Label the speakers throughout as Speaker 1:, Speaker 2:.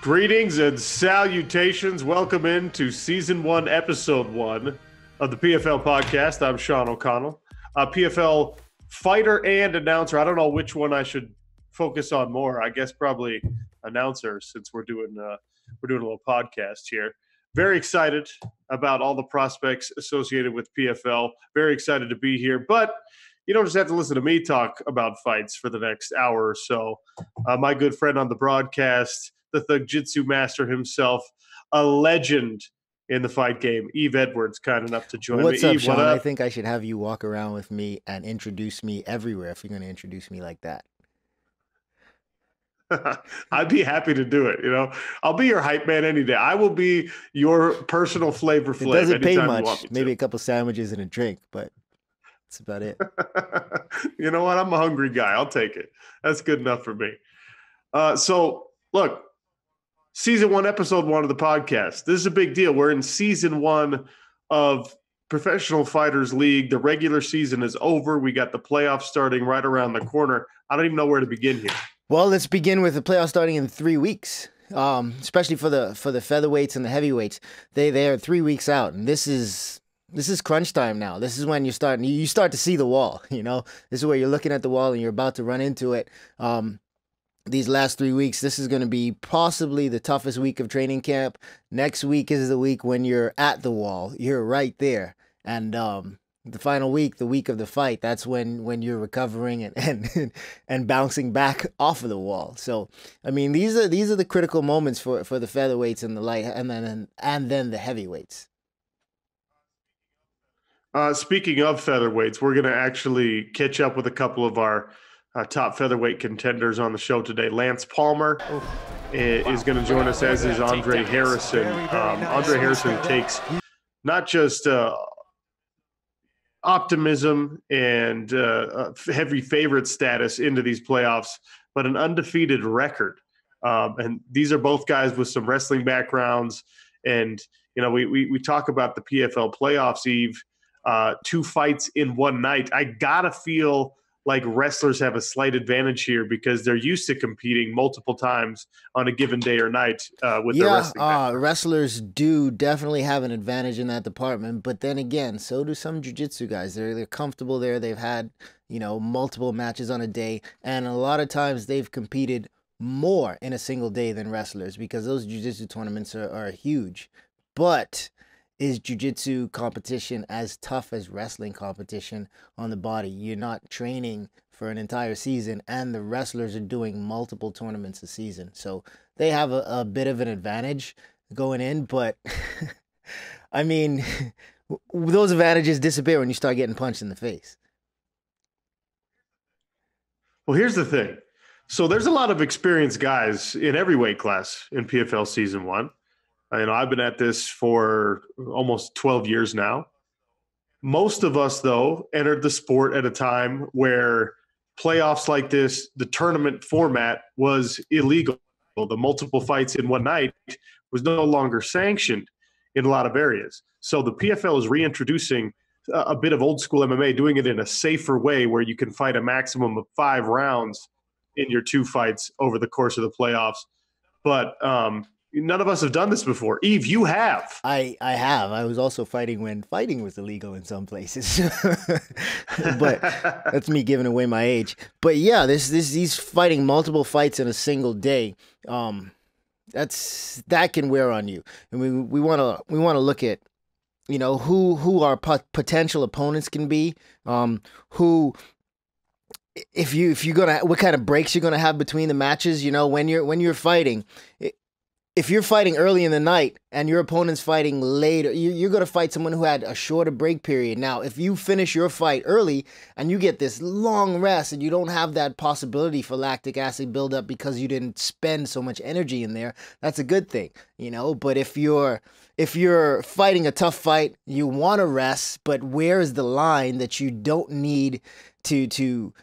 Speaker 1: Greetings and salutations. Welcome into Season 1, Episode 1 of the PFL Podcast. I'm Sean O'Connell, a PFL fighter and announcer. I don't know which one I should focus on more. I guess probably announcer, since we're doing a little podcast here. Very excited about all the prospects associated with PFL. Very excited to be here. But you don't just have to listen to me talk about fights for the next hour or so. My good friend on the broadcast, the jiu-jitsu master himself, a legend in the fight game, Yves Edwards, kind enough to join me.
Speaker 2: What's up,
Speaker 1: Yves,
Speaker 2: Sean?
Speaker 1: what up?
Speaker 2: I think I should have you walk around with me and introduce me everywhere if you're going to introduce me like that.
Speaker 1: I'd be happy to do it. I'll be your hype man any day. I will be your personal flavor
Speaker 2: It
Speaker 1: Flav.
Speaker 2: doesn't pay
Speaker 1: anytime you want
Speaker 2: much,
Speaker 1: me
Speaker 2: maybe
Speaker 1: to.
Speaker 2: a couple sandwiches and a drink, but that's about it.
Speaker 1: You know what? I'm a hungry guy. I'll take it. That's good enough for me. So, look, Season 1, Episode 1 of the podcast. This is a big deal. We're in Season 1 of Professional Fighters League. The regular season is over. We got the playoffs starting right around the corner. I don't even know where to begin here.
Speaker 2: Well, let's begin with the playoffs starting in 3 weeks, especially for the featherweights and the heavyweights. They are 3 weeks out, and this is crunch time now. This is when you start to see the wall. This is where you're looking at the wall and you're about to run into it. These last 3 weeks, this is going to be possibly the toughest week of training camp. Next week is the week when you're at the wall. You're right there. And the final week, the week of the fight, that's when you're recovering and bouncing back off of the wall. So, I mean, these are the critical moments for the featherweights and the light and then the heavyweights.
Speaker 1: Speaking of featherweights, we're going to actually catch up with a couple of our top featherweight contenders on the show today. Lance Palmer is going to join us, as is Andre Harrison. Andre Harrison takes not just optimism and heavy favorite status into these playoffs, but an undefeated record. And these are both guys with some wrestling backgrounds. And, we talk about the PFL playoffs, Yves, 2 fights in one night. I got to feel like wrestlers have a slight advantage here because they're used to competing multiple times on a given day or night with their wrestling background.
Speaker 2: Wrestlers do definitely have an advantage in that department, but then again, so do some jiu-jitsu guys. They're comfortable there. They've had, multiple matches on a day, and a lot of times they've competed more in a single day than wrestlers because those jiu-jitsu tournaments are huge. But is jiu-jitsu competition as tough as wrestling competition on the body? You're not training for an entire season, and the wrestlers are doing multiple tournaments a season. So they have a bit of an advantage going in, but I mean, those advantages disappear when you start getting punched in the face.
Speaker 1: Well, here's the thing. So there's a lot of experienced guys in every weight class in PFL Season 1. I've been at this for almost 12 years now. Most of us, though, entered the sport at a time where playoffs like this, the tournament format was illegal. The multiple fights in one night was no longer sanctioned in a lot of areas. So the PFL is reintroducing a bit of old school MMA, doing it in a safer way where you can fight a maximum of 5 rounds in your 2 fights over the course of the playoffs. But none of us have done this before. Yves, you have.
Speaker 2: I have. I was also fighting when fighting was illegal in some places. But that's me giving away my age. But yeah, these fighting multiple fights in a single day. That can wear on you. And we want to look at who our potential opponents can be. Who if you're gonna, what kind of breaks you're gonna have between the matches. When you're fighting. If you're fighting early in the night and your opponent's fighting later, you're going to fight someone who had a shorter break period. Now, if you finish your fight early and you get this long rest and you don't have that possibility for lactic acid buildup because you didn't spend so much energy in there, that's a good thing, But if you're fighting a tough fight, you want to rest, but where is the line that you don't need to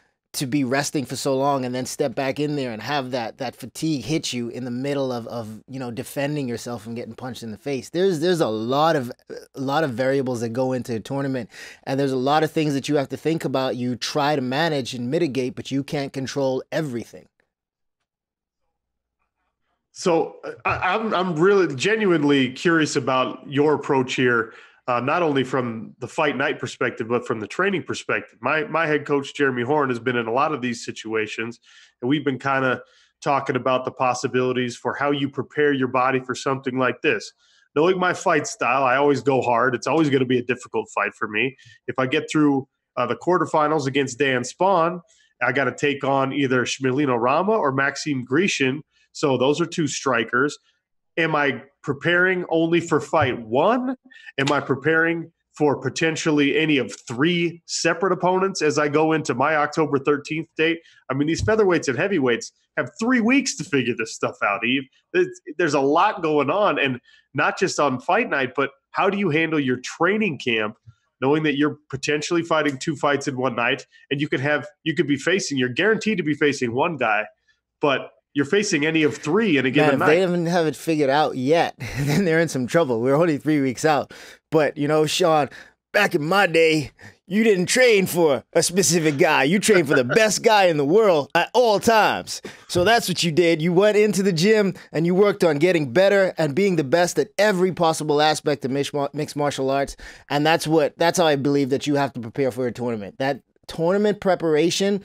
Speaker 2: be resting for so long and then step back in there and have that fatigue hit you in the middle of defending yourself from getting punched in the face? There's a lot of variables that go into a tournament, and there's a lot of things that you have to think about. You try to manage and mitigate, but you can't control everything.
Speaker 1: So I'm really genuinely curious about your approach here, not only from the fight night perspective, but from the training perspective. My head coach, Jeremy Horn, has been in a lot of these situations, and we've been kind of talking about the possibilities for how you prepare your body for something like this. Knowing my fight style, I always go hard. It's always going to be a difficult fight for me. If I get through the quarterfinals against Dan Spawn, I got to take on either Shmilino Rama or Maxime Grishin. So those are two strikers. Am I preparing only for fight one? Am I preparing for potentially any of three separate opponents as I go into my October 13th date? I mean, these featherweights and heavyweights have 3 weeks to figure this stuff out, Eve. There's a lot going on, and not just on fight night, but how do you handle your training camp knowing that you're potentially fighting 2 fights in one night, and you're guaranteed to be facing one guy, but you're facing any of 3 in a given night.
Speaker 2: If they don't have it figured out yet, then they're in some trouble. We're only 3 weeks out. But, Sean, back in my day, you didn't train for a specific guy. You trained for the best guy in the world at all times. So that's what you did. You went into the gym and you worked on getting better and being the best at every possible aspect of mixed martial arts. And that's how I believe that you have to prepare for a tournament. That tournament preparation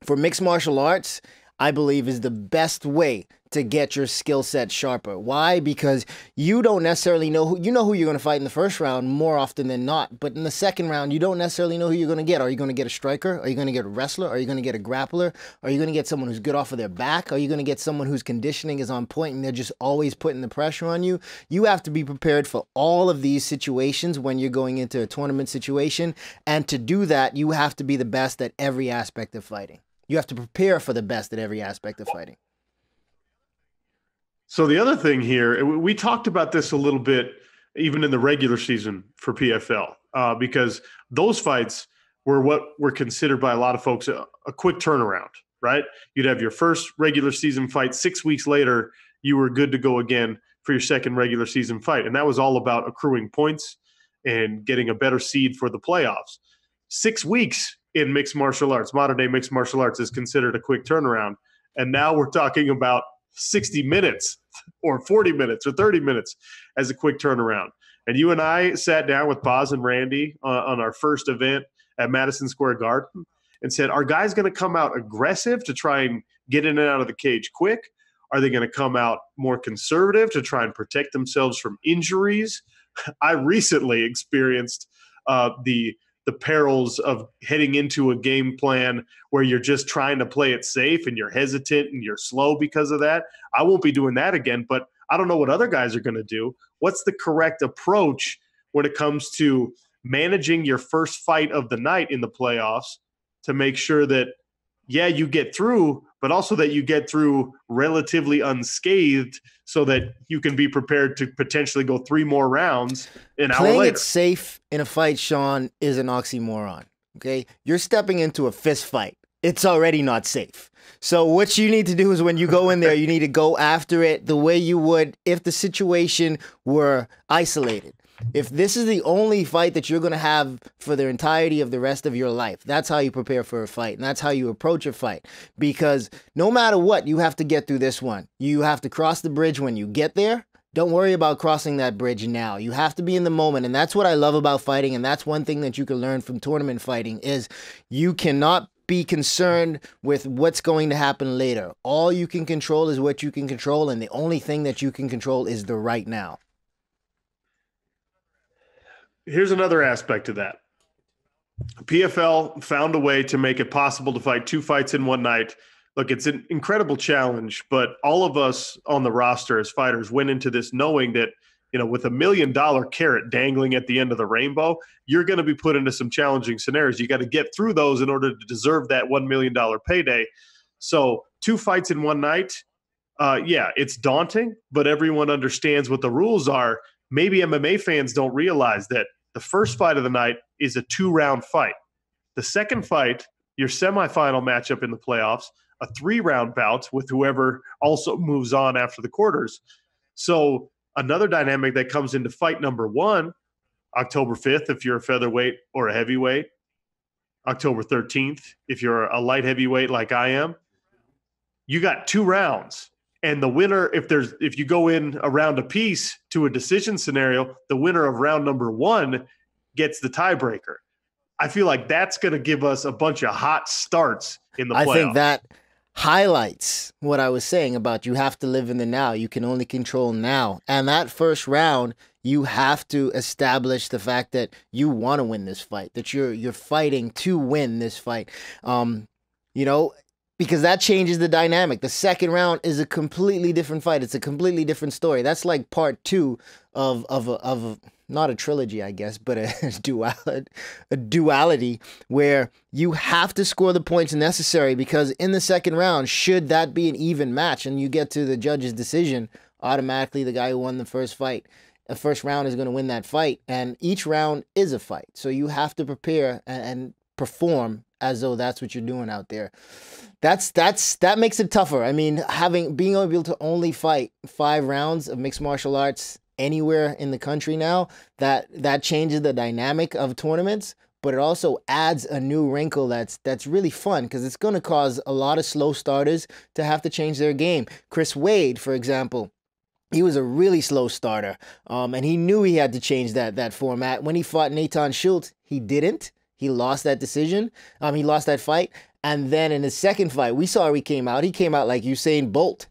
Speaker 2: for mixed martial arts, I believe, is the best way to get your skill set sharper. Why? Because you don't necessarily know who you're going to fight in the first round more often than not. But in the second round, you don't necessarily know who you're going to get. Are you going to get a striker? Are you going to get a wrestler? Are you going to get a grappler? Are you going to get someone who's good off of their back? Are you going to get someone whose conditioning is on point and they're just always putting the pressure on you? You have to be prepared for all of these situations when you're going into a tournament situation. And to do that, you have to be the best at every aspect of fighting. You have to prepare for the best at every aspect of fighting.
Speaker 1: So the other thing here, we talked about this a little bit even in the regular season for PFL, because those fights were what were considered by a lot of folks a quick turnaround, right? You'd have your first regular season fight. 6 weeks later, you were good to go again for your second regular season fight. And that was all about accruing points and getting a better seed for the playoffs. 6 weeks in mixed martial arts, modern day mixed martial arts, is considered a quick turnaround. And now we're talking about 60 minutes or 40 minutes or 30 minutes as a quick turnaround. And you and I sat down with Boz and Randy on our first event at Madison Square Garden and said, are guys going to come out aggressive to try and get in and out of the cage quick? Are they going to come out more conservative to try and protect themselves from injuries? I recently experienced the perils of heading into a game plan where you're just trying to play it safe and you're hesitant and you're slow because of that. I won't be doing that again, but I don't know what other guys are going to do. What's the correct approach when it comes to managing your first fight of the night in the playoffs to make sure that, yeah, you get through, but also that you get through relatively unscathed so that you can be prepared to potentially go 3 more rounds an hour later.
Speaker 2: Playing it safe in a fight, Sean, is an oxymoron, okay? You're stepping into a fist fight. It's already not safe. So what you need to do is when you go in there, you need to go after it the way you would if the situation were isolated. If this is the only fight that you're going to have for the entirety of the rest of your life, that's how you prepare for a fight, and that's how you approach a fight. Because no matter what, you have to get through this one. You have to cross the bridge when you get there. Don't worry about crossing that bridge now. You have to be in the moment, and that's what I love about fighting, and that's one thing that you can learn from tournament fighting is you cannot be concerned with what's going to happen later. All you can control is what you can control, and the only thing that you can control is the right now.
Speaker 1: Here's another aspect of that. PFL found a way to make it possible to fight 2 fights in one night. Look, it's an incredible challenge, but all of us on the roster as fighters went into this knowing that, with $1 million carrot dangling at the end of the rainbow, you're going to be put into some challenging scenarios. You got to get through those in order to deserve that $1 million payday. So 2 fights in one night, yeah, it's daunting, but everyone understands what the rules are. Maybe MMA fans don't realize that the first fight of the night is a 2-round fight. The second fight, your semifinal matchup in the playoffs, a 3-round bout with whoever also moves on after the quarters. So another dynamic that comes into fight number 1, October 5th, if you're a featherweight or a heavyweight, October 13th, if you're a light heavyweight like I am, you got 2 rounds. And the winner, if you go in a round apiece to a decision scenario, the winner of round number 1 gets the tiebreaker. I feel like that's going to give us a bunch of hot starts in the playoffs.
Speaker 2: I think that highlights what I was saying about you have to live in the now. You can only control now. And that first round, you have to establish the fact that you want to win this fight, that you're fighting to win this fight. Because that changes the dynamic. The second round is a completely different fight. It's a completely different story. That's like part 2 of not a trilogy, I guess, but a duality where you have to score the points necessary, because in the second round, should that be an even match and you get to the judge's decision, automatically the guy who won the first round is going to win that fight. And each round is a fight. So you have to prepare and perform as though that's what you're doing out there. That makes it tougher. I mean, being able to only fight 5 rounds of mixed martial arts anywhere in the country now, that changes the dynamic of tournaments, but it also adds a new wrinkle that's really fun, because it's going to cause a lot of slow starters to have to change their game. Chris Wade, for example, he was a really slow starter, and he knew he had to change that format. When he fought Nathan Schultz, he didn't. He lost that decision. He lost that fight. And then in his second fight, we saw he came out. He came out like Usain Bolt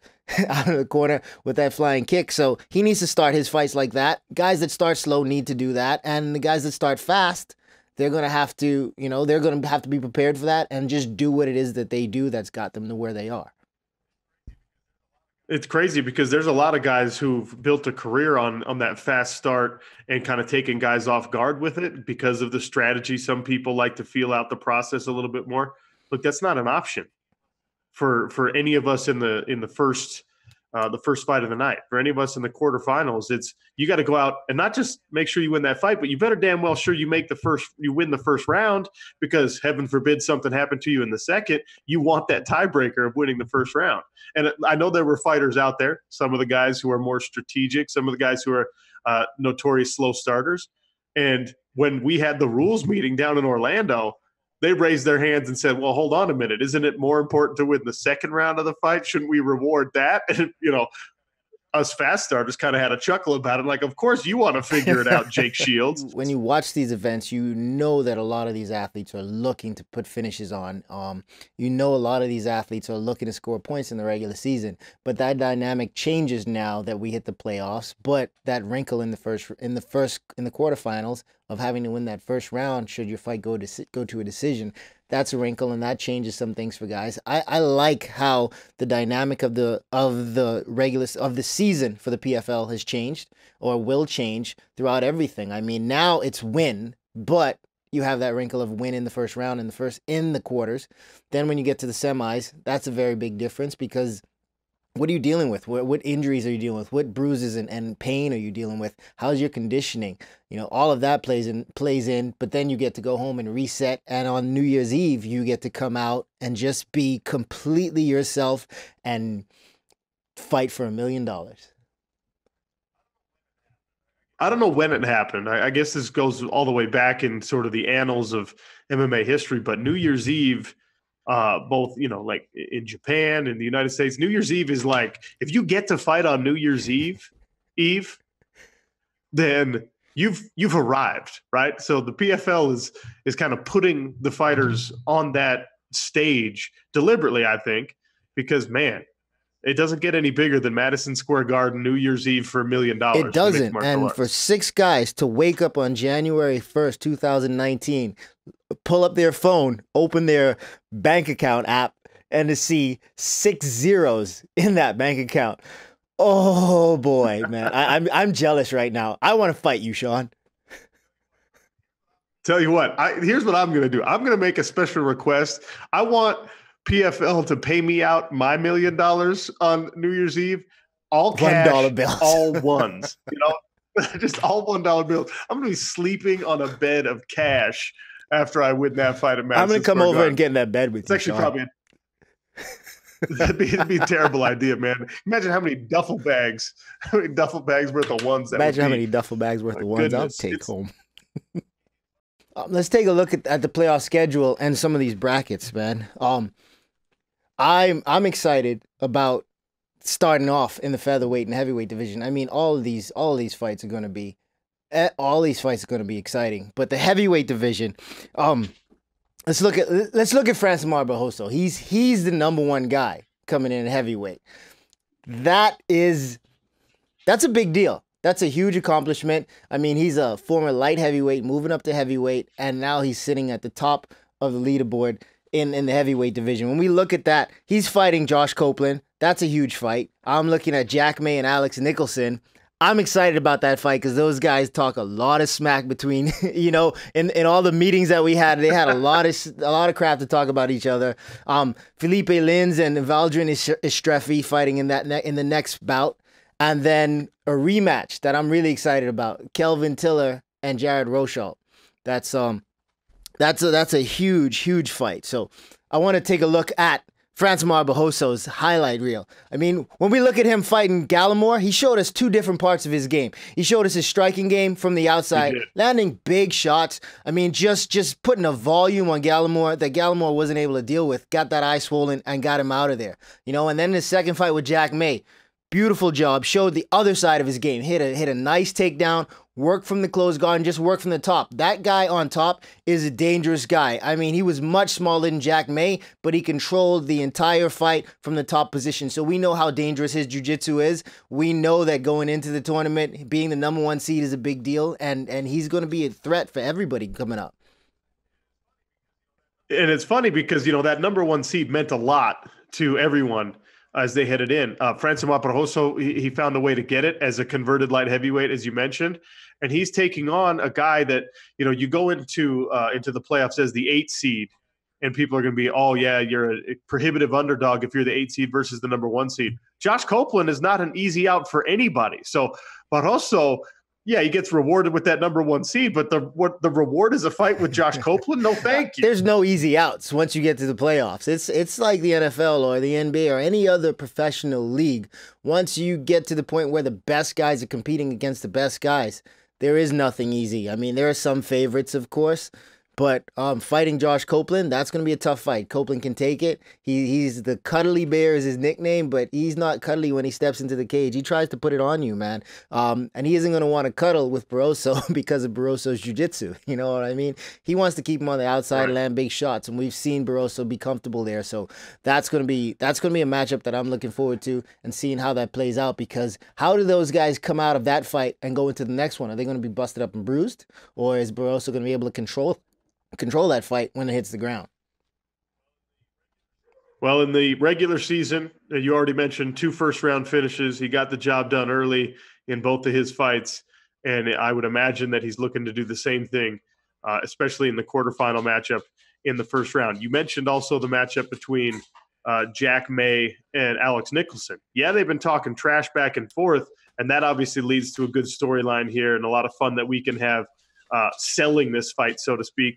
Speaker 2: out of the corner with that flying kick. So he needs to start his fights like that. Guys that start slow need to do that. And the guys that start fast, they're going to have to, they're going to have to be prepared for that and just do what it is that they do that's got them to where they are.
Speaker 1: It's crazy because there's a lot of guys who've built a career on that fast start and kind of taking guys off guard with it because of the strategy. Some people like to feel out the process a little bit more. Look, that's not an option for any of us in the first fight of the night. For any of us in the quarterfinals, it's you got to go out and not just make sure you win that fight, but you better damn well sure you win the first round, because heaven forbid something happened to you in the second. You want that tiebreaker of winning the first round. And I know there were fighters out there, some of the guys who are more strategic, some of the guys who are notorious slow starters. And when we had the rules meeting down in Orlando, they raised their hands and said, well, hold on a minute. Isn't it more important to win the second round of the fight? Shouldn't we reward that? And, us fast starters kind of had a chuckle about it. Like, of course you want to figure it out, Jake Shields.
Speaker 2: When you watch these events, you know that a lot of these athletes are looking to put finishes on. A lot of these athletes are looking to score points in the regular season. But that dynamic changes now that we hit the playoffs. But that wrinkle in the quarterfinals of having to win that first round, should your fight go to a decision, that's a wrinkle, and that changes some things for guys. I like how the dynamic of the season for the PFL has changed, or will change throughout everything. I mean, now it's win, but you have that wrinkle of win in the first round, in the quarters. Then when you get to the semis, that's a very big difference, because what are you dealing with? What injuries are you dealing with? What bruises and pain are you dealing with? How's your conditioning? All of that plays in, but then you get to go home and reset. And on New Year's Eve, you get to come out and just be completely yourself and fight for $1 million.
Speaker 1: I don't know when it happened. I guess this goes all the way back in sort of the annals of MMA history, but New Year's Eve, both, like in Japan and the United States, New Year's Eve is like, if you get to fight on New Year's Eve, then you've arrived, right? So the PFL is kind of putting the fighters on that stage deliberately, I think, because man, it doesn't get any bigger than Madison Square Garden New Year's Eve for $1 million.
Speaker 2: It doesn't. And for 6 guys to wake up on January 1st, 2019, pull up their phone, open their bank account app, and to see 6 zeros in that bank account. Oh boy, man. I'm jealous right now. I want to fight you, Sean.
Speaker 1: Tell you what, here's what I'm going to do. I'm going to make a special request. I want PFL to pay me out my $1 million on New Year's Eve, all cash,
Speaker 2: $1 bills,
Speaker 1: all ones, just all $1 bills. I'm going to be sleeping on a bed of cash after I win that fight at Madison.
Speaker 2: I'm going to come over and get in that bed with you.
Speaker 1: It's actually probably it'd be a terrible idea, man. Imagine how many duffel bags worth of ones.
Speaker 2: Imagine how many duffel bags worth of ones I'll take home. Let's take a look at the playoff schedule and some of these brackets, man. I'm excited about starting off in the featherweight and heavyweight division. I mean, all of these fights are going to be exciting. But the heavyweight division, let's look at Francis Barbosa. He's the number one guy coming in heavyweight. That's a big deal. That's a huge accomplishment. I mean, he's a former light heavyweight, moving up to heavyweight, and now he's sitting at the top of the leaderboard in the heavyweight division. When we look at that, he's fighting Josh Copeland. That's a huge fight. I'm looking at Jack May and Alex Nicholson. I'm excited about that fight because those guys talk a lot of smack between, in all the meetings that we had. They had a lot of crap to talk about each other. Felipe Lins and Valdrin Estrefi fighting in the next bout. And then a rematch that I'm really excited about: Kelvin Tiller and Jared Rochold. That's a huge fight. So I want to take a look at Francis Barbosa's highlight reel. I mean, when we look at him fighting Gallimore, he showed us two different parts of his game. He showed us his striking game from the outside, landing big shots. I mean, just putting a volume on Gallimore that Gallimore wasn't able to deal with. Got that eye swollen and got him out of there. And then his second fight with Jack May. Beautiful job. Showed the other side of his game. Hit a nice takedown. Work from the closed guard and just work from the top. That guy on top is a dangerous guy. I mean, he was much smaller than Jack May, but he controlled the entire fight from the top position. So we know how dangerous his jiu-jitsu is. We know that going into the tournament, being the number one seed is a big deal, and he's going to be a threat for everybody coming up.
Speaker 1: And it's funny because, that number one seed meant a lot to everyone as they headed in. Francis Barbosa, he found a way to get it as a converted light heavyweight, as you mentioned. And he's taking on a guy that, you go into the playoffs as the 8 seed, and people are going to be, oh, yeah, you're a prohibitive underdog if you're the 8 seed versus the number 1 seed. Josh Copeland is not an easy out for anybody. So Barbosa, yeah, he gets rewarded with that number 1 seed, but the reward is a fight with Josh Copeland? No, thank you.
Speaker 2: There's no easy outs once you get to the playoffs. It's like the NFL or the NBA or any other professional league. Once you get to the point where the best guys are competing against the best guys, there is nothing easy. I mean, there are some favorites, of course, but fighting Josh Copeland, that's going to be a tough fight. Copeland can take it. He's the cuddly bear is his nickname, but he's not cuddly when he steps into the cage. He tries to put it on you, man. And he isn't going to want to cuddle with Barroso because of Barroso's jiu-jitsu. You know what I mean? He wants to keep him on the outside and land big shots, and we've seen Barroso be comfortable there. So that's going to be a matchup that I'm looking forward to and seeing how that plays out, because how do those guys come out of that fight and go into the next one? Are they going to be busted up and bruised, or is Barroso going to be able to control that fight when it hits the ground?
Speaker 1: Well, in the regular season, you already mentioned 2 first-round finishes. He got the job done early in both of his fights, and I would imagine that he's looking to do the same thing, especially in the quarterfinal matchup in the first round. You mentioned also the matchup between Jack May and Alex Nicholson. Yeah, they've been talking trash back and forth, and that obviously leads to a good storyline here and a lot of fun that we can have selling this fight, so to speak.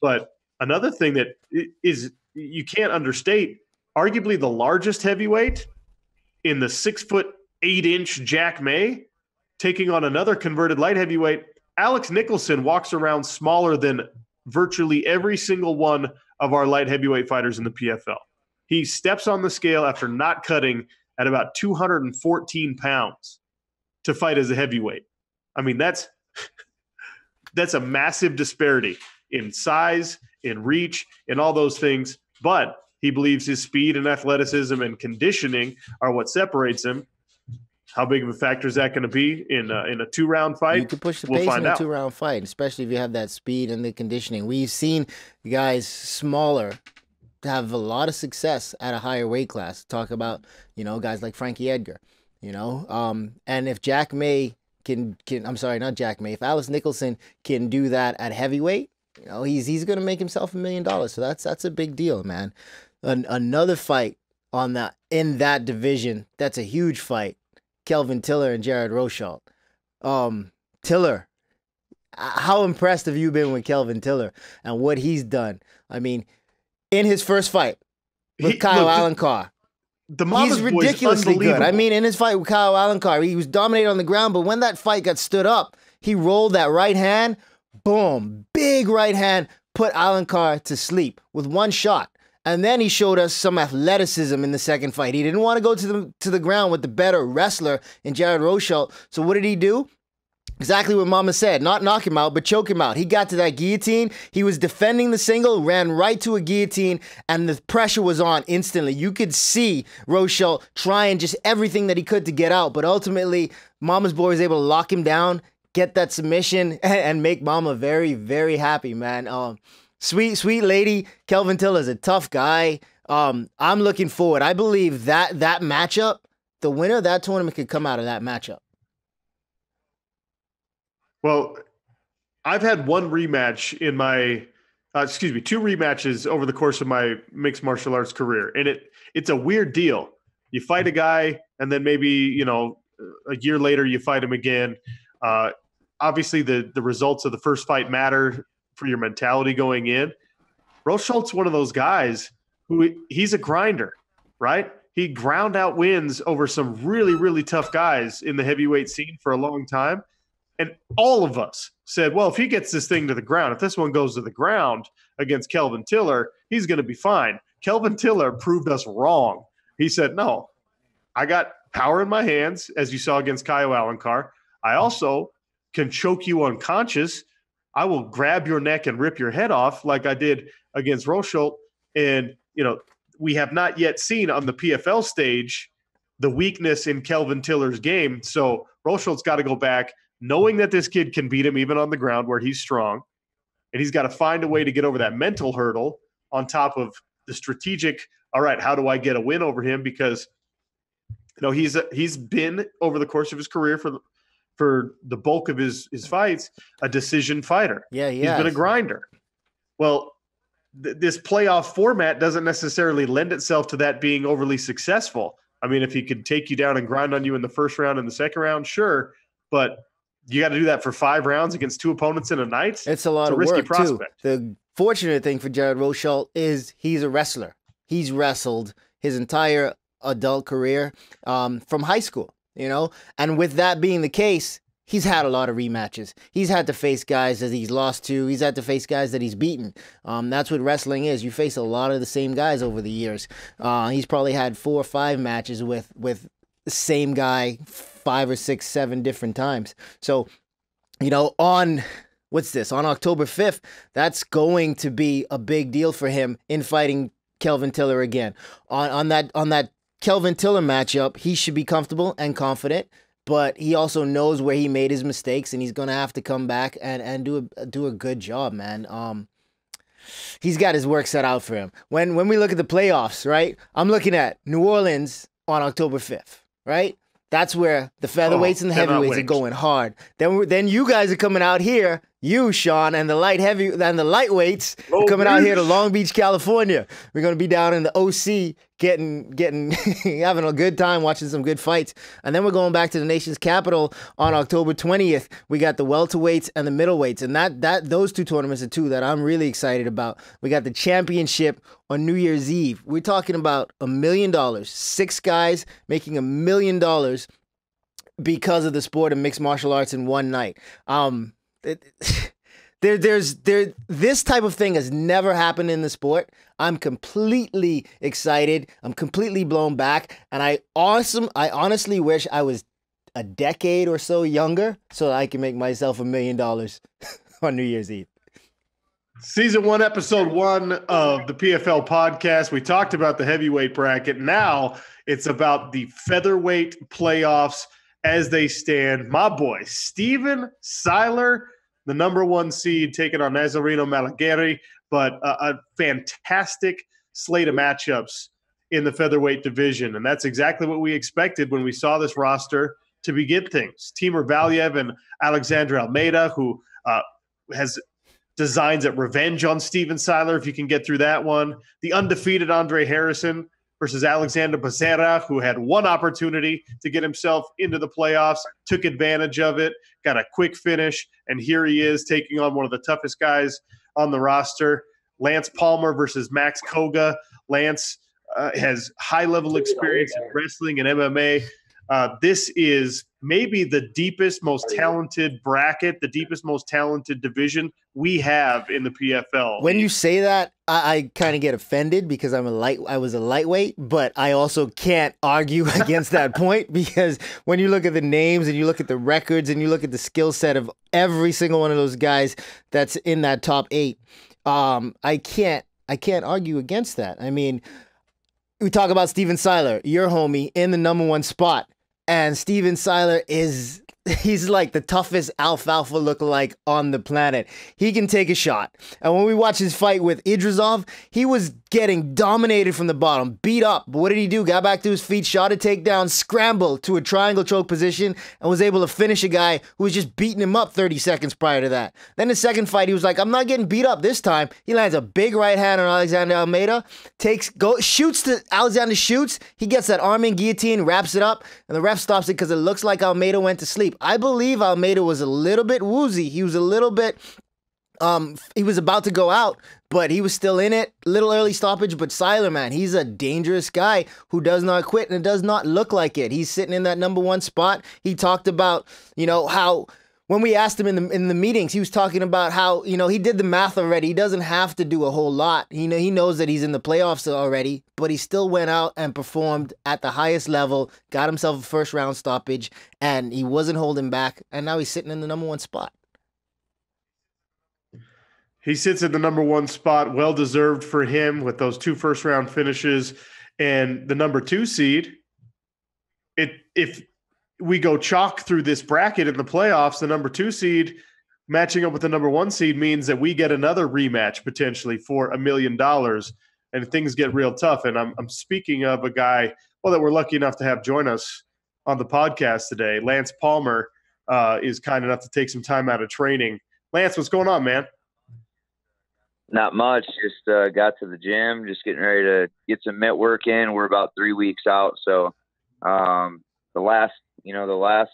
Speaker 1: But another thing that is you can't understate, arguably the largest heavyweight in the 6'8" Jack May taking on another converted light heavyweight. Alex Nicholson walks around smaller than virtually every single one of our light heavyweight fighters in the PFL. He steps on the scale after not cutting at about 214 pounds to fight as a heavyweight. I mean, that's a massive disparity in size, in reach, in all those things. But he believes his speed and athleticism and conditioning are what separates him. How big of a factor is that going to be in a 2-round fight?
Speaker 2: You can push the pace in a 2-round fight, especially if you have that speed and the conditioning. We've seen guys smaller have a lot of success at a higher weight class. Talk about, guys like Frankie Edgar, and if Jack May if Alex Nicholson can do that at heavyweight, he's going to make himself $1 million. So that's a big deal, man. Another fight in that division, that's a huge fight. Kelvin Tiller and Jared Rochold. Tiller, how impressed have you been with Kelvin Tiller and what he's done? I mean, in his first fight with Kyle Alencar, he's ridiculously good. I mean, in his fight with Kyle Alencar, he was dominating on the ground, but when that fight got stood up, he rolled that right hand, boom, big right hand, put Alencar to sleep with one shot. And then he showed us some athleticism in the second fight. He didn't want to go to the ground with the better wrestler in Jared Rosholt. So what did he do? Exactly what Mama said. Not knock him out, but choke him out. He got to that guillotine. He was defending the single, ran right to a guillotine, and the pressure was on instantly. You could see Rosholt trying just everything that he could to get out, but ultimately, Mama's boy was able to lock him down, get that submission, and make Mama very, very happy, man. Sweet lady. Kelvin Tiller's a tough guy. I'm looking forward. I believe that matchup, the winner of that tournament could come out of that matchup.
Speaker 1: Well, I've had one rematch in my, two rematches over the course of my mixed martial arts career. And it's a weird deal. You fight a guy and then maybe, a year later you fight him again. Obviously the results of the first fight matter for your mentality going in. Rosholt's one of those guys who he's a grinder, right? He ground out wins over some really, really tough guys in the heavyweight scene for a long time. And all of us said, well, if he gets this thing to the ground, if this one goes to the ground against Kelvin Tiller, he's going to be fine. Kelvin Tiller proved us wrong. He said, no, I got power in my hands, as you saw against Caio Alencar. I also can choke you unconscious. I will grab your neck and rip your head off like I did against Rosholt. And, we have not yet seen on the PFL stage the weakness in Kelvin Tiller's game. So Rosholt's got to go back, knowing that this kid can beat him even on the ground where he's strong, and he's got to find a way to get over that mental hurdle on top of the strategic, all right, how do I get a win over him? Because, he's been over the course of his career for the bulk of his fights, a decision fighter.
Speaker 2: Yeah,
Speaker 1: he's been a grinder. Well, this playoff format doesn't necessarily lend itself to that being overly successful. I mean, if he could take you down and grind on you in the first round and the second round, sure, but you got to do that for 5 rounds against 2 opponents in a night.
Speaker 2: It's a lot of
Speaker 1: risky
Speaker 2: work
Speaker 1: prospect.
Speaker 2: too. The fortunate thing for Jared Rosholt is he's a wrestler. He's wrestled his entire adult career from high school, and with that being the case, he's had a lot of rematches. He's had to face guys that he's lost to. He's had to face guys that he's beaten. That's what wrestling is. You face a lot of the same guys over the years. He's probably had 4 or 5 matches with the same guy 5 or 6, 7 different times. So, on October 5th, that's going to be a big deal for him in fighting Kelvin Tiller again. On that Kelvin Tiller matchup, he should be comfortable and confident, but he also knows where he made his mistakes, and he's going to have to come back and do a good job, man. He's got his work set out for him. When we look at the playoffs, right, I'm looking at New Orleans on October 5th, right? That's where the featherweights and the heavyweights are going hard. Then you guys are coming out here, you, Sean, and the lightweights are coming out here to Long Beach, California. We're going to be down in the OC getting having a good time watching some good fights. And then we're going back to the nation's capital on October 20th. We got the welterweights and the middleweights. And those 2 tournaments are 2 that I'm really excited about. We got the championship on New Year's Eve. We're talking about $1 million. 6 guys making $1 million because of the sport of mixed martial arts in one night. This type of thing has never happened in the sport. I'm completely excited. I'm completely blown back, and I honestly wish I was a decade or so younger so that I can make myself $1 million on New Year's Eve.
Speaker 1: Season 1, episode 1 of the PFL podcast. We talked about the heavyweight bracket. Now it's about the featherweight playoffs as they stand. My boy, Steven Siler, the number 1 seed, taking on Nazareno Malagueri, but a fantastic slate of matchups in the featherweight division. And that's exactly what we expected when we saw this roster to begin things. Timur Valiev and Alexander Almeida, who has designs at revenge on Steven Siler, if you can get through that one. The undefeated Andre Harrison versus Alexander Becerra, who had one opportunity to get himself into the playoffs, took advantage of it, got a quick finish, and here he is taking on one of the toughest guys on the roster. Lance Palmer versus Max Koga. Lance has high-level experience in wrestling and MMA. This is maybe the deepest, most talented bracket, the deepest, most talented division we have in the PFL.
Speaker 2: When you say that, I kind of get offended because I was a lightweight, but I also can't argue against that point, because when you look at the names and you look at the records and you look at the skill set of every single one of those guys that's in that top 8, I can't argue against that. I mean, we talk about Steven Seiler, your homie, in the number 1 spot. And Steven Seiler he's like the toughest alfalfa lookalike on the planet. He can take a shot. And when we watch his fight with Idrizov, he was getting dominated from the bottom, beat up. But what did he do? Got back to his feet, shot a takedown, scrambled to a triangle choke position, and was able to finish a guy who was just beating him up 30 seconds prior to that. Then the second fight, he was like, I'm not getting beat up this time. He lands a big right hand on Alexander Almeida, Alexander shoots, he gets that arm in guillotine, wraps it up, and the ref stops it because it looks like Almeida went to sleep. I believe Almeida was a little bit woozy. He was a little bit, he was about to go out, but he was still in it. Little early stoppage, but Seiler, man, he's a dangerous guy who does not quit, and it does not look like it. He's sitting in that number 1 spot. He talked about, how when we asked him in the meetings, he was talking about how, he did the math already. He doesn't have to do a whole lot. He knows that he's in the playoffs already, but he still went out and performed at the highest level, got himself a first round stoppage, and he wasn't holding back. And now he's sitting in the number 1 spot.
Speaker 1: He sits at the number 1 spot, well-deserved for him with those 2 first-round finishes. And the number 2 seed, if we go chalk through this bracket in the playoffs, the number 2 seed matching up with the number 1 seed means that we get another rematch potentially for $1 million, and things get real tough. And I'm speaking of a guy, that we're lucky enough to have join us on the podcast today. Lance Palmer is kind enough to take some time out of training. Lance, what's going on, man?
Speaker 3: Not much. Just got to the gym, just getting ready to get some mitt work in. We're about 3 weeks out. So the last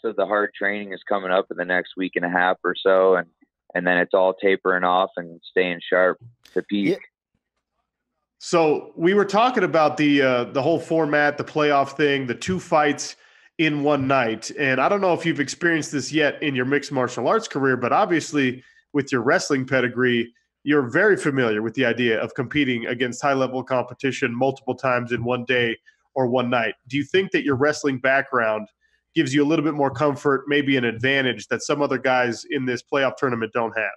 Speaker 3: of the hard training is coming up in the next week and a half or so. And then it's all tapering off and staying sharp to peak.
Speaker 2: Yeah.
Speaker 1: So we were talking about the whole format, the playoff thing, the 2 fights in one night. And I don't know if you've experienced this yet in your mixed martial arts career, but obviously with your wrestling pedigree, you're very familiar with the idea of competing against high-level competition multiple times in one day or one night. Do you think that your wrestling background gives you a little bit more comfort, maybe an advantage that some other guys in this playoff tournament don't have?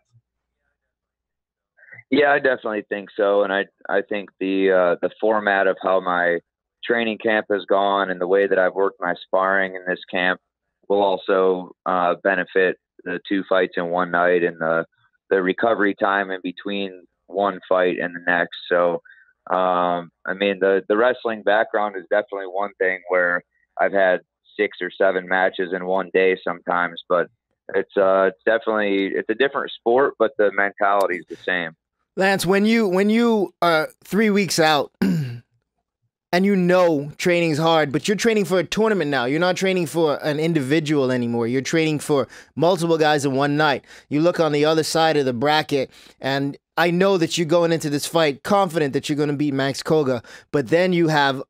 Speaker 3: Yeah, I definitely think so. And I think the format of how my training camp has gone and the way that I've worked my sparring in this camp will also benefit the 2 fights in one night and the recovery time in between one fight and the next. So, the wrestling background is definitely one thing where I've had 6 or 7 matches in one day sometimes, but it's definitely, it's a different sport, but the mentality is the same.
Speaker 2: Lance, when you are 3 weeks out and training's hard, but you're training for a tournament now. You're not training for an individual anymore. You're training for multiple guys in one night. You look on the other side of the bracket, and I know that you're going into this fight confident that you're going to beat Max Koga, but then you have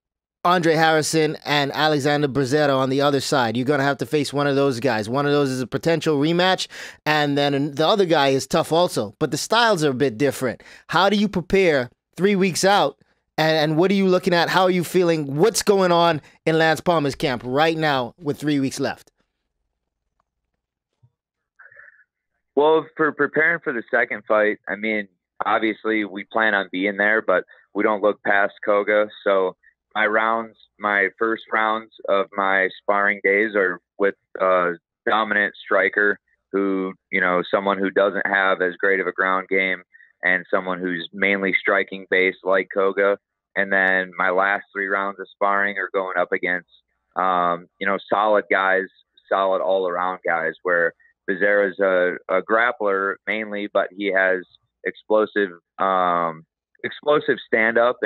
Speaker 2: Andre Harrison and Alexander Brazzero on the other side. You're going to have to face one of those guys. One of those is a potential rematch, and then the other guy is tough also, but the styles are a bit different. How do you prepare 3 weeks out? And what are you looking at? How are you feeling? What's going on in Lance Palmer's camp right now with 3 weeks left?
Speaker 3: Well, for preparing for the second fight, obviously we plan on being there, but we don't look past Koga. So my first rounds of my sparring days are with a dominant striker who, someone who doesn't have as great of a ground game and someone who's mainly striking based like Koga. And then my last 3 rounds of sparring are going up against, solid guys, solid all around guys, where Brazero's a grappler mainly, but he has explosive stand up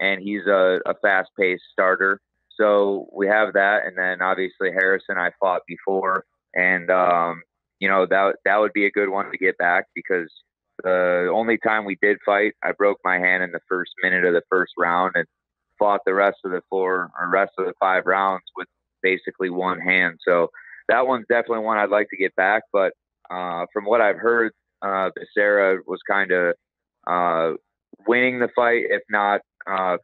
Speaker 3: and he's a fast paced starter. So we have that. And then obviously Harrison, I fought before, and, that would be a good one to get back, because the only time we did fight, I broke my hand in the first minute of the first round and fought the rest of the 5 rounds with basically one hand. So that one's definitely one I'd like to get back. But from what I've heard, Becerra was kind of winning the fight, if not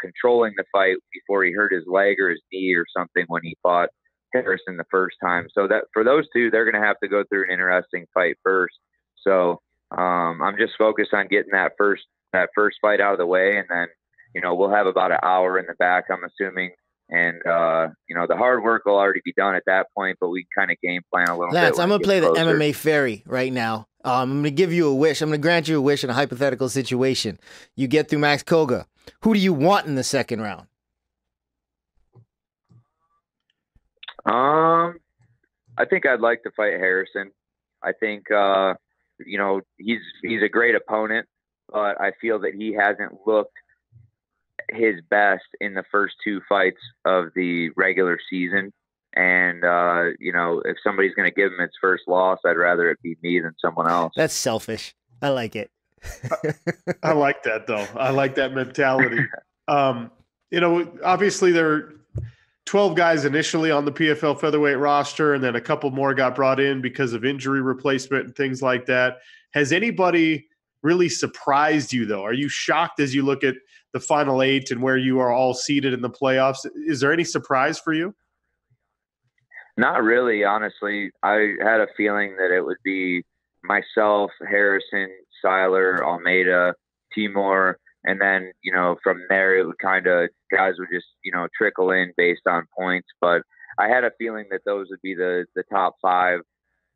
Speaker 3: controlling the fight, before he hurt his leg or his knee or something when he fought Harrison the first time. So that for those two, they're going to have to go through an interesting fight first. So I'm just focused on getting that first fight out of the way, and then we'll have about an hour in the back, I'm assuming. And the hard work will already be done at that point, but we can kind of game plan a little
Speaker 2: Lance,
Speaker 3: bit.
Speaker 2: I'm gonna play the MMA fairy right now. I'm gonna give you a wish. I'm gonna grant you a wish in a hypothetical situation. You get through Max Koga. Who do you want in the second round?
Speaker 3: I think I'd like to fight Harrison. I think he's a great opponent, but I feel that he hasn't looked his best in the first two fights of the regular season. And, if somebody's going to give him his first loss, I'd rather it be me than someone else.
Speaker 2: That's selfish. I like it.
Speaker 1: I like that, though. I like that mentality. Obviously there are 12 guys initially on the PFL featherweight roster, and then a couple more got brought in because of injury replacement and things like that. Has anybody really surprised you, though? Are you shocked as you look at the final 8 and where you are all seated in the playoffs? Is there any surprise for you?
Speaker 3: Not really, honestly. I had a feeling that it would be myself, Harrison, Seiler, Almeida, Timur, and then, from there it would guys would just, trickle in based on points. But I had a feeling that those would be the top 5.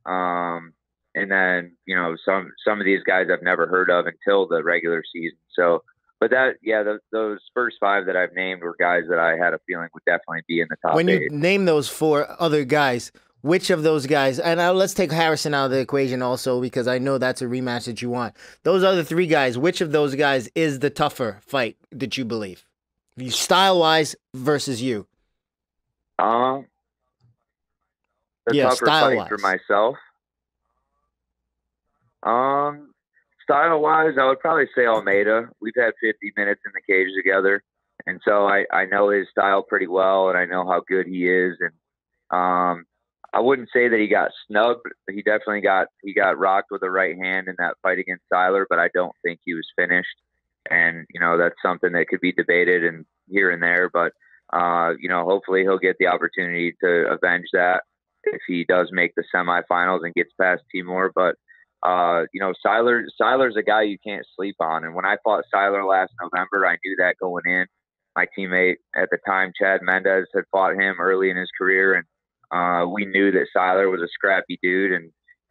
Speaker 3: And then, some of these guys I've never heard of until the regular season. So, but those first 5 that I've named were guys that I had a feeling would definitely be in the top 8.
Speaker 2: When you name those 4 other guys, which of those guys, and let's take Harrison out of the equation also, because I know that's a rematch that you want. Those other 3 guys, which of those guys is the tougher fight that you believe? Style-wise versus you.
Speaker 3: The tougher fight for myself. Style-wise, I would probably say Almeida. We've had 50 minutes in the cage together, and so I know his style pretty well, and I know how good he is. And I wouldn't say that he got snubbed. He definitely got rocked with the right hand in that fight against Seiler, but I don't think he was finished. And that's something that could be debated and here and there. But hopefully he'll get the opportunity to avenge that if he does make the semifinals and gets past Timur. But Seiler's a guy you can't sleep on. And when I fought Seiler last November, I knew that going in. My teammate at the time, Chad Mendez, had fought him early in his career, and we knew that Seiler was a scrappy dude,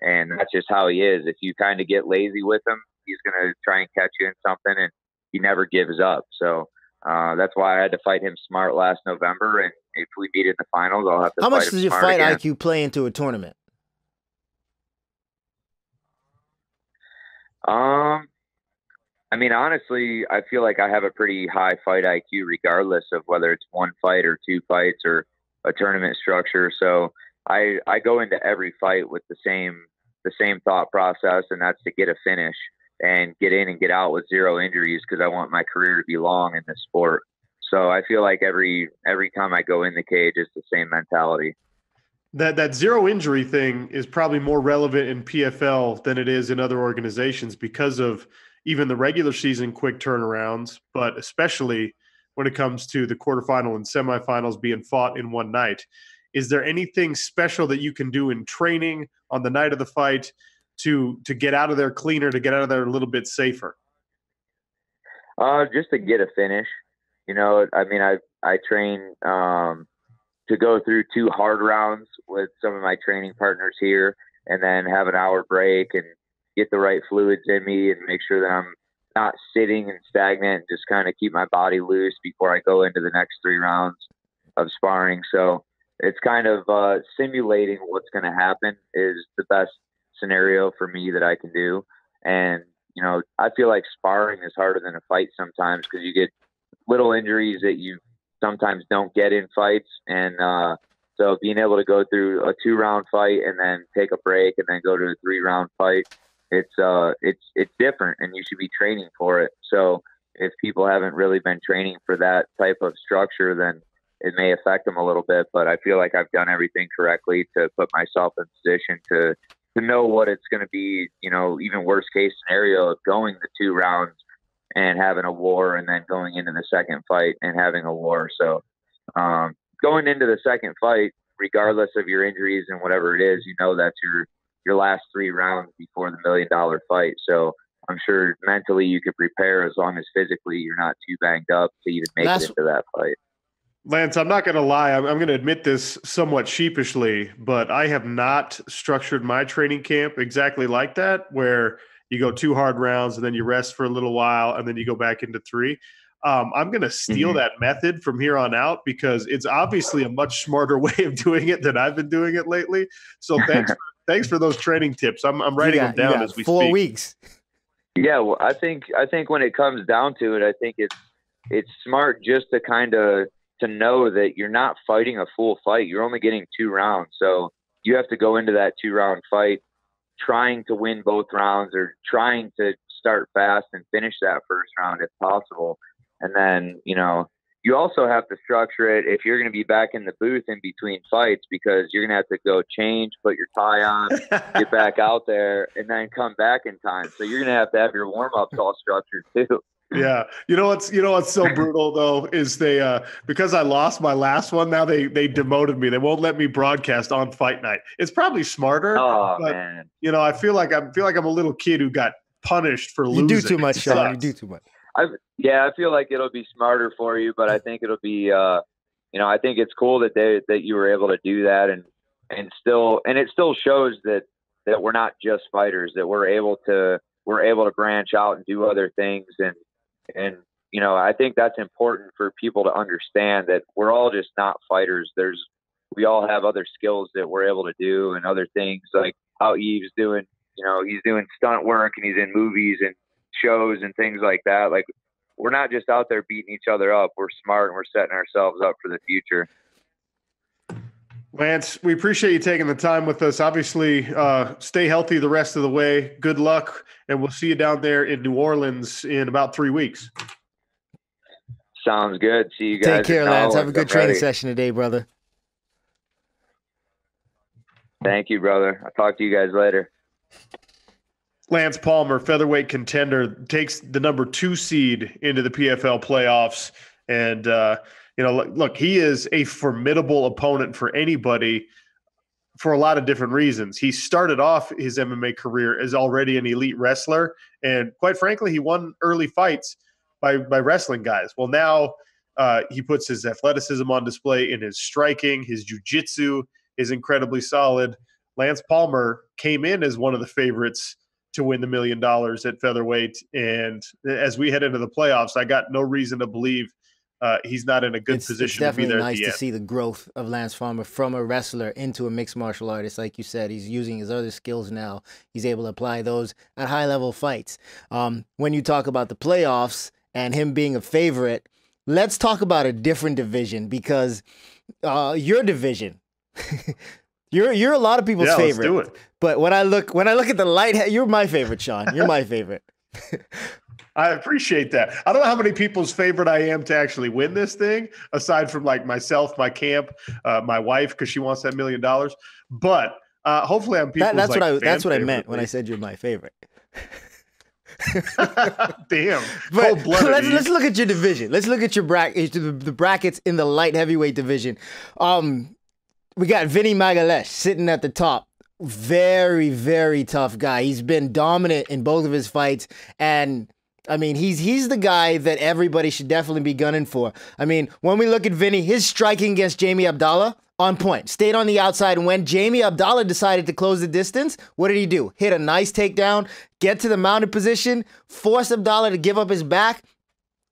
Speaker 3: and that's just how he is. If you kind of get lazy with him, he's going to try and catch you in something, and he never gives up. So that's why I had to fight him smart last November, and if we meet in the finals, I'll have to
Speaker 2: How
Speaker 3: fight him smart.
Speaker 2: much does your fight
Speaker 3: again.
Speaker 2: IQ play into a tournament?
Speaker 3: Honestly, I feel like I have a pretty high fight IQ regardless of whether it's one fight or 2 fights or a tournament structure. So I go into every fight with the same thought process, and that's to get a finish and get in and get out with 0 injuries, because I want my career to be long in this sport. So I feel like every time I go in the cage, it's the same mentality.
Speaker 1: That 0 injury thing is probably more relevant in PFL than it is in other organizations because of even the regular season quick turnarounds, but especially when it comes to the quarterfinal and semifinals being fought in one night. Is there anything special that you can do in training on the night of the fight to get out of there cleaner, to get out of there a little bit safer?
Speaker 3: Just to get a finish. I train to go through 2 hard rounds with some of my training partners here, and then have an hour break and get the right fluids in me and make sure that I'm not sitting and stagnant, and just kind of keep my body loose before I go into the next 3 rounds of sparring. So it's kind of simulating what's going to happen is the best scenario for me that I can do. And, I feel like sparring is harder than a fight sometimes, because you get little injuries that you sometimes don't get in fights. And so being able to go through a 2-round fight and then take a break and then go to a 3-round fight, it's different, and you should be training for it. So if people haven't really been training for that type of structure, then it may affect him a little bit, but I feel like I've done everything correctly to put myself in position to know what it's going to be, even worst case scenario of going the 2 rounds and having a war, and then going into the second fight and having a war. So going into the second fight, regardless of your injuries and whatever it is, that's your last 3 rounds before the $1 million fight. So I'm sure mentally you could prepare, as long as physically you're not too banged up to even make it into that fight.
Speaker 1: Lance, I'm not going to lie. I'm going to admit this somewhat sheepishly, but I have not structured my training camp exactly like that, where you go 2 hard rounds and then you rest for a little while and then you go back into 3. I'm going to steal that method from here on out, because it's obviously a much smarter way of doing it than I've been doing it lately. So thanks for those training tips. I'm writing them down as we
Speaker 2: 4
Speaker 1: speak.
Speaker 2: weeks.
Speaker 3: Yeah, well, I think when it comes down to it, I think it's smart just to kind of to know that you're not fighting a full fight. You're only getting 2 rounds, so you have to go into that 2-round fight trying to win both rounds, or trying to start fast and finish that first round if possible. And then you also have to structure it if you're going to be back in the booth in between fights, because you're going to have to go change, put your tie on, get back out there, and then come back in time. So you're going to have your warm-ups all structured too.
Speaker 1: Yeah. You know what's so brutal though is they because I lost my last one, now they demoted me. They won't let me broadcast on fight night. It's probably smarter.
Speaker 3: Oh
Speaker 1: but,
Speaker 3: man.
Speaker 1: I feel like I'm a little kid who got punished for losing.
Speaker 2: You do too much, Sean. You do too much.
Speaker 3: I feel like it'll be smarter for you, but I think it'll be I think it's cool that you were able to do that, and it still shows that we're not just fighters, that we're able to branch out and do other things, and I think that's important for people to understand, that we're all just not fighters. We all have other skills that we're able to do, and other things, like how Yves doing, he's doing stunt work and he's in movies and shows and things like that. Like, we're not just out there beating each other up. We're smart, and we're setting ourselves up for the future.
Speaker 1: Lance, we appreciate you taking the time with us. Obviously, stay healthy the rest of the way. Good luck, and we'll see you down there in New Orleans in about 3 weeks.
Speaker 3: Sounds good. See you guys.
Speaker 2: Take care, Lance. Have a good training session today, brother.
Speaker 3: Thank you, brother. I'll talk to you guys later.
Speaker 1: Lance Palmer, featherweight contender, takes the number 2 seed into the PFL playoffs. And, look, he is a formidable opponent for anybody for a lot of different reasons. He started off his MMA career as already an elite wrestler. And quite frankly, he won early fights by wrestling guys. Well, now he puts his athleticism on display in his striking. His jiu-jitsu is incredibly solid. Lance Palmer came in as one of the favorites to win the $1 million at featherweight. And as we head into the playoffs, I got no reason to believe he's not in a good position to be there.
Speaker 2: It's definitely nice to see the growth of Lance Palmer from a wrestler into a mixed martial artist. Like you said, he's using his other skills now. He's able to apply those at high-level fights. When you talk about the playoffs and him being a favorite, let's talk about a different division, because your division, you're a lot of people's favorite.
Speaker 1: Let's do it.
Speaker 2: But when I look at the light, you're my favorite, Sean. You're my favorite.
Speaker 1: I appreciate that. I don't know how many people's favorite I am to actually win this thing, aside from like myself, my camp, my wife, because she wants that $1 million. But hopefully I'm people's
Speaker 2: that's what I meant when I said you're my favorite.
Speaker 1: Damn.
Speaker 2: But let's look at your division. Let's look at your the brackets in the light heavyweight division. We got Vinny Magalhaes sitting at the top. Very, very tough guy. He's been dominant in both of his fights, and I mean, he's the guy that everybody should definitely be gunning for. I mean, when we look at Vinny, his striking against Jamie Abdallah, on point. Stayed on the outside, and when Jamie Abdallah decided to close the distance, what did he do? Hit a nice takedown, get to the mounted position, force Abdallah to give up his back,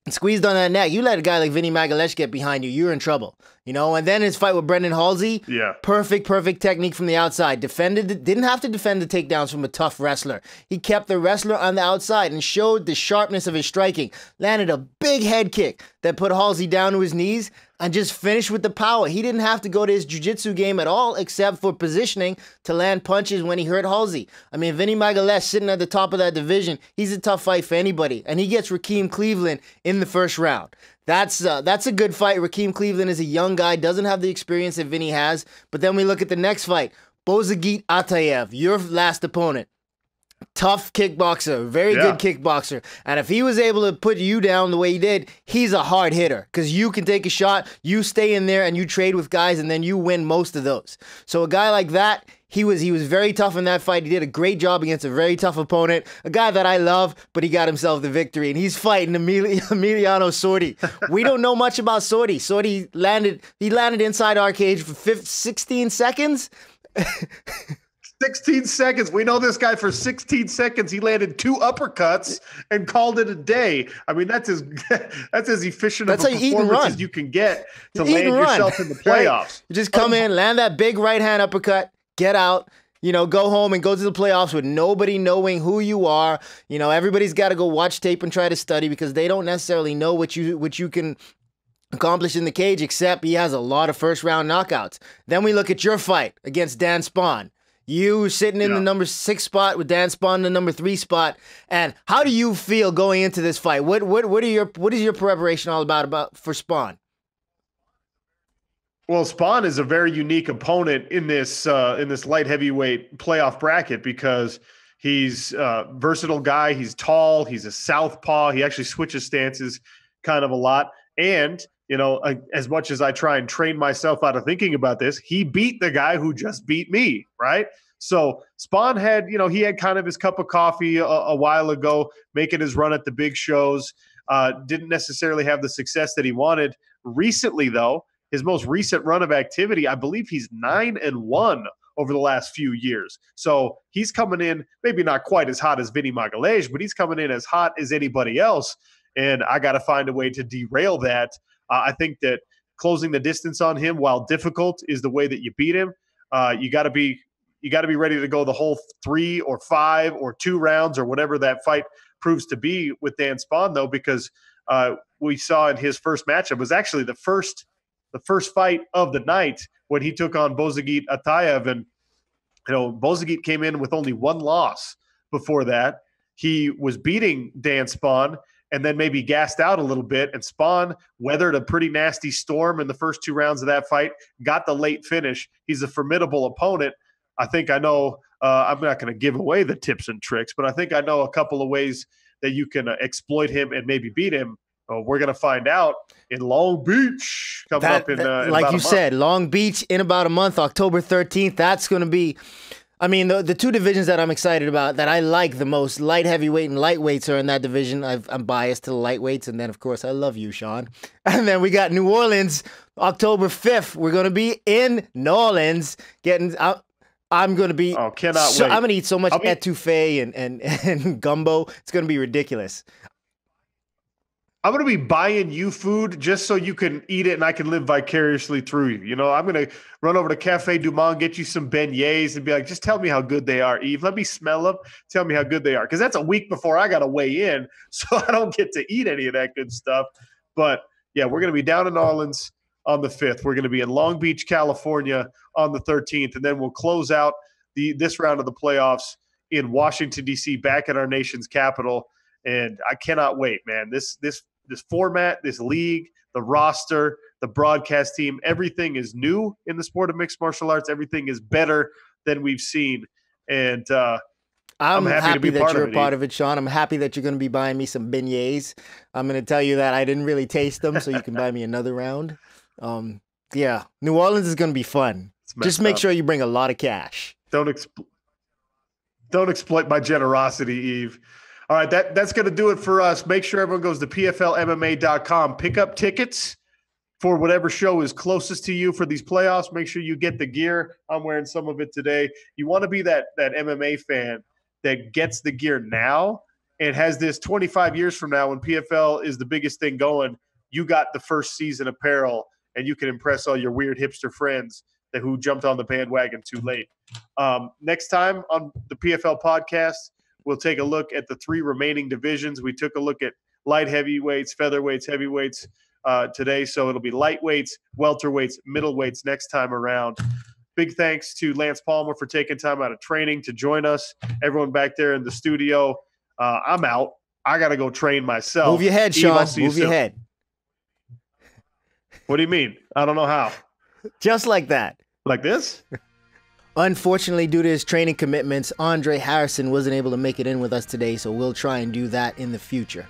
Speaker 2: and squeezed on that neck. You let a guy like Vinny Magalhaes get behind you, you're in trouble. And then his fight with Brendan Halsey, perfect technique from the outside. Didn't have to defend the takedowns from a tough wrestler. He kept the wrestler on the outside and showed the sharpness of his striking. Landed a big head kick that put Halsey down to his knees. and just finish with the power. He didn't have to go to his jiu-jitsu game at all except for positioning to land punches when he hurt Halsey. I mean, Vinny Magalhaes sitting at the top of that division, he's a tough fight for anybody. And he gets Rakeem Cleveland in the first round. That's a good fight. Rakeem Cleveland is a young guy, doesn't have the experience that Vinny has. But then we look at the next fight. Bozagit Atayev, your last opponent. Tough kickboxer, very good kickboxer. And if he was able to put you down the way he did, he's a hard hitter because you can take a shot, you stay in there and you trade with guys and then you win most of those. So a guy like that, he was very tough in that fight. He did a great job against a very tough opponent, a guy that I love, but he got himself the victory. And he's fighting Emiliano Sordi. We don't know much about Sordi. Sordi landed inside our cage for 16 seconds.
Speaker 1: 16 seconds. We know this guy for 16 seconds. He landed 2 uppercuts and called it a day. I mean, that's as efficient of a performance as you can get to land yourself in the playoffs. Right.
Speaker 2: You just come in, land that big right hand uppercut, get out, go home and go to the playoffs with nobody knowing who you are. Everybody's got to go watch tape and try to study because they don't necessarily know what you can accomplish in the cage, except he has a lot of first round knockouts. Then we look at your fight against Dan Spahn. You sitting in the number 6 spot with Dan Spahn in the number 3 spot. And how do you feel going into this fight? What is your preparation all about for Spahn?
Speaker 1: Well, Spahn is a very unique opponent in this light heavyweight playoff bracket because he's a versatile guy. He's tall. He's a southpaw. He actually switches stances kind of a lot. And as much as I try and train myself out of thinking about this, he beat the guy who just beat me, right? So Spahn had, he had kind of his cup of coffee a while ago, making his run at the big shows. Didn't necessarily have the success that he wanted. Recently, though, his most recent run of activity, I believe he's 9-1 over the last few years. So he's coming in, maybe not quite as hot as Vinny Magalhaes, but he's coming in as hot as anybody else. And I got to find a way to derail that. I think that closing the distance on him, while difficult, is the way that you beat him. You got to be ready to go the whole 3 or 5 or 2 rounds or whatever that fight proves to be with Dan Spahn, though, because we saw in his first matchup was actually the first fight of the night when he took on Bozagit Atayev, and Bozagit came in with only 1 loss before that. He was beating Dan Spahn and then maybe gassed out a little bit, and Spahn weathered a pretty nasty storm in the first 2 rounds of that fight, got the late finish. He's a formidable opponent. I think I know I'm not going to give away the tips and tricks, but I think I know a couple of ways that you can exploit him and maybe beat him. We're going to find out in Long Beach coming up in
Speaker 2: like you said, Long Beach in about a month, October 13th. That's going to be – I mean, the 2 divisions that I'm excited about, that I like the most, light heavyweight and lightweights are in that division. I'm biased to the lightweights. And then, of course, I love you, Sean. And then we got New Orleans, October 5th. We're going to be in New Orleans getting I'm going to be –
Speaker 1: oh, cannot wait.
Speaker 2: I'm going to eat so much etouffee and gumbo. It's going to be ridiculous.
Speaker 1: I'm going to be buying you food just so you can eat it and I can live vicariously through you. I'm going to run over to Cafe Du Monde, get you some beignets and be like, just tell me how good they are, Yves. Let me smell them. Tell me how good they are. Because that's a week before I got to weigh in, so I don't get to eat any of that good stuff. But, yeah, we're going to be down in New Orleans on the 5th. We're going to be in Long Beach, California on the 13th. And then we'll close out this round of the playoffs in Washington, D.C., back at our nation's capital. And I cannot wait, man. This format, this league, the roster, the broadcast team, everything is new in the sport of mixed martial arts. Everything is better than we've seen. And I'm happy to be
Speaker 2: that you're a part of it, Sean. I'm happy that you're going to be buying me some beignets. I'm going to tell you that I didn't really taste them, so you can buy me another round. Yeah, New Orleans is going to be fun. Just make sure you bring a lot of cash.
Speaker 1: Don't exploit my generosity, Yves. All right, that's going to do it for us. Make sure everyone goes to PFLMMA.com. Pick up tickets for whatever show is closest to you for these playoffs. Make sure you get the gear. I'm wearing some of it today. You want to be that MMA fan that gets the gear now and has this 25 years from now when PFL is the biggest thing going. You got the first season apparel, and you can impress all your weird hipster friends who jumped on the bandwagon too late. Next time on the PFL podcast, we'll take a look at the 3 remaining divisions. We took a look at light heavyweights, featherweights, heavyweights. today. So it'll be lightweights, welterweights, middleweights next time around. Big thanks to Lance Palmer for taking time out of training to join us. Everyone back there in the studio, I'm out. I got to go train myself.
Speaker 2: Move your head, Sean. Move your head.
Speaker 1: What do you mean? I don't know how.
Speaker 2: Just like that.
Speaker 1: Like this?
Speaker 2: Unfortunately, due to his training commitments, Andre Harrison wasn't able to make it in with us today, so we'll try and do that in the future.